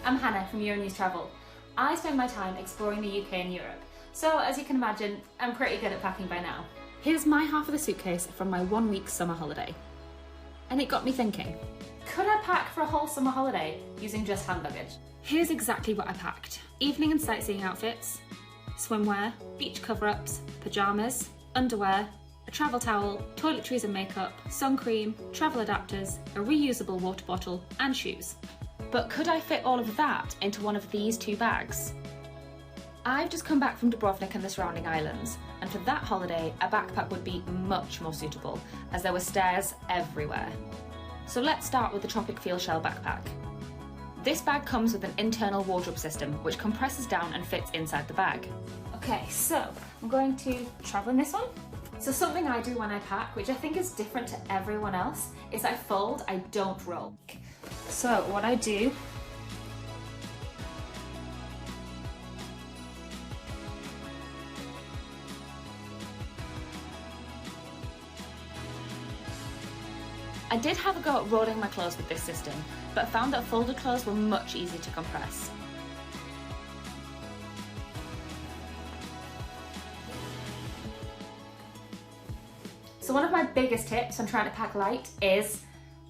I'm Hannah from Euronews Travel. I spend my time exploring the UK and Europe, so as you can imagine, I'm pretty good at packing by now. Here's my half of the suitcase from my 1-week summer holiday. And it got me thinking, could I pack for a whole summer holiday using just hand luggage? Here's exactly what I packed. Evening and sightseeing outfits, swimwear, beach cover-ups, pyjamas, underwear, a travel towel, toiletries and makeup, sun cream, travel adapters, a reusable water bottle and shoes. But could I fit all of that into one of these 2 bags? I've just come back from Dubrovnik and the surrounding islands, and for that holiday a backpack would be much more suitable as there were stairs everywhere. So let's start with the Tropic Feel Shell backpack. This bag comes with an internal wardrobe system which compresses down and fits inside the bag. Okay, so I'm going to travel in this one. So something I do when I pack, which I think is different to everyone else, is I fold, I don't roll. So what I do I did have a go at rolling my clothes with this system, but found that folded clothes were much easier to compress. So one of my biggest tips when trying to pack light is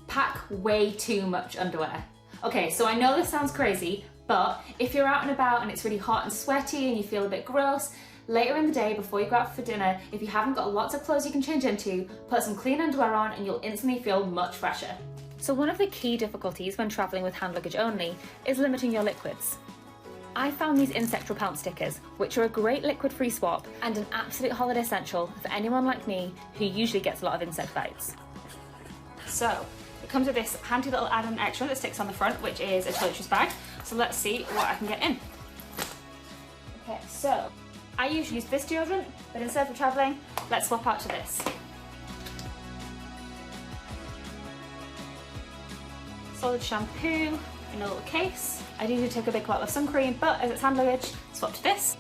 pack way too much underwear. Okay, so I know this sounds crazy, but if you're out and about and it's really hot and sweaty and you feel a bit gross, later in the day before you go out for dinner, if you haven't got lots of clothes you can change into, put some clean underwear on and you'll instantly feel much fresher. So one of the key difficulties when travelling with hand luggage only is limiting your liquids. I found these insect repellent stickers, which are a great liquid-free swap and an absolute holiday essential for anyone like me who usually gets a lot of insect bites. So it comes with this handy little add-on extra that sticks on the front, which is a toiletries bag. So let's see what I can get in. Okay, so I usually use this deodorant, but instead of travelling, let's swap out to this. Solid shampoo in a little case. I usually take a big bottle of sun cream, but as it's hand luggage, swap to this.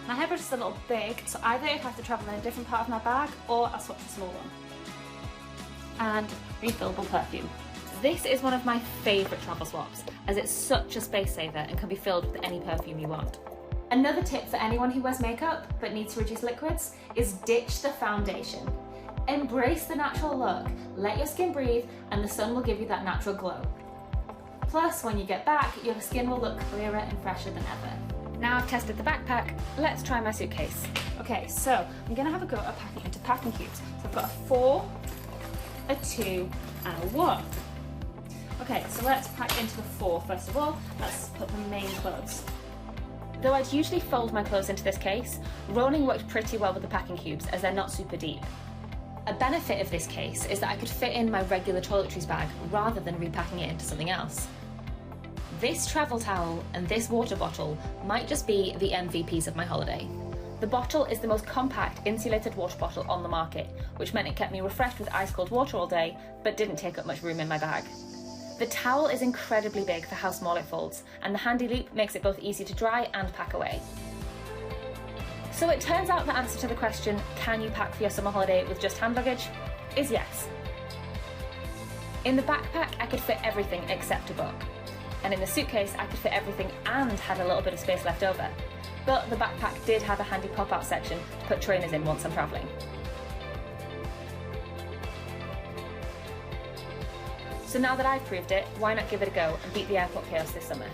My hairbrush is a little big, so either I have to travel in a different part of my bag, or I'll swap to a small one. And refillable perfume. This is one of my favourite travel swaps, as it's such a space saver and can be filled with any perfume you want. Another tip for anyone who wears makeup but needs to reduce liquids is ditch the foundation. Embrace the natural look, let your skin breathe, and the sun will give you that natural glow. Plus, when you get back, your skin will look clearer and fresher than ever. Now I've tested the backpack, let's try my suitcase. Okay, so I'm gonna have a go at packing into packing cubes. So I've got a 4, a 2, and a 1. Okay, so let's pack into the 4 first of all. Let's put the main clothes. Though I'd usually fold my clothes into this case, rolling worked pretty well with the packing cubes as they're not super deep. A benefit of this case is that I could fit in my regular toiletries bag rather than repacking it into something else. This travel towel and this water bottle might just be the MVPs of my holiday. The bottle is the most compact insulated water bottle on the market, which meant it kept me refreshed with ice cold water all day, but didn't take up much room in my bag. The towel is incredibly big for how small it folds, and the handy loop makes it both easy to dry and pack away. So it turns out the answer to the question, can you pack for your summer holiday with just hand luggage, is yes. In the backpack, I could fit everything except a book. And in the suitcase, I could fit everything and had a little bit of space left over. But the backpack did have a handy pop-out section to put trainers in once I'm travelling. So now that I've proved it, why not give it a go and beat the airport chaos this summer?